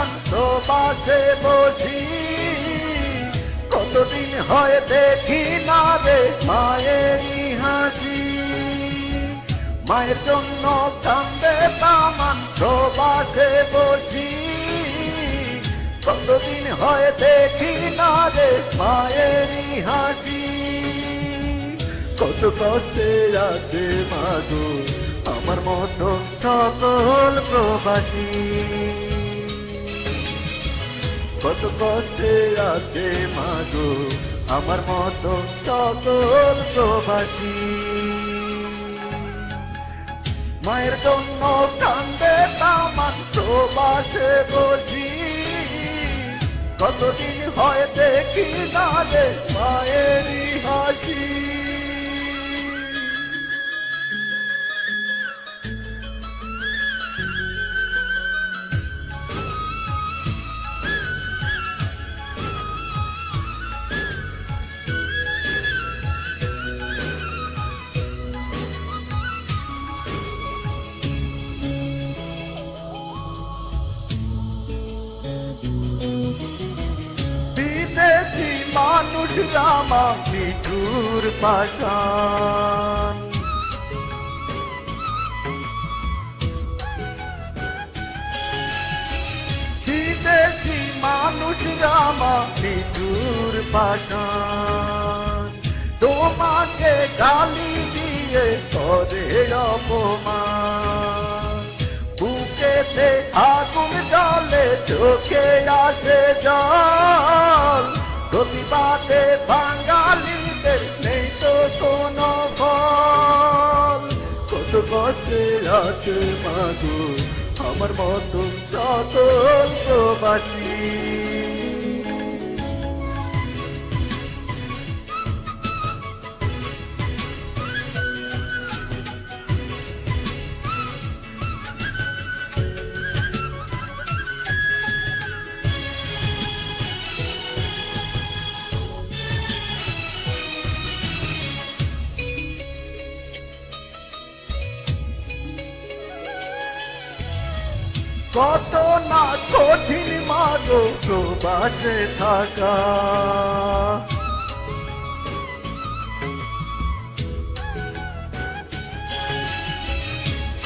দামান প্রবাসে বসি, কতদিন হয় দেখি না রে মায়েরই হাসি। মায়ের জন্য কান্দে দামান প্রবাসে বসি, কতদিন হয় দেখি না রে মায়েরই হাসি। কত কষ্টে আছে মাগো আমার মতো সকল প্রবাসী, কত কষ্টে আছে মাগো আমার মতো সকল প্রবাসী। মায়ের জন্য কান্দে দামান প্রবাসে বসি, কতদিন হয় দেখি না রে মায়েরই হাসি। বিদেশি মানুষরা মিঠুর পাশান, বিদেশি মানুষরা মিঠুর পাশান। তোমাকে গালি দিয়ে করে অপমান, বুকেতে আগুন জ্বলে চোখে আসে জল। প্রতিবাদে বাঙালিদের নেই তো কোনো ফল, কত কষ্টে আছে মাগো আমার মতো সকল প্রবাসী। কত না কঠিন মাগো প্রবাসে থাকা,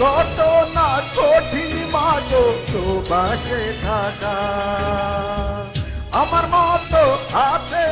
কত না কঠিন মাগো প্রবাসে থাকা। আমার মতো আছে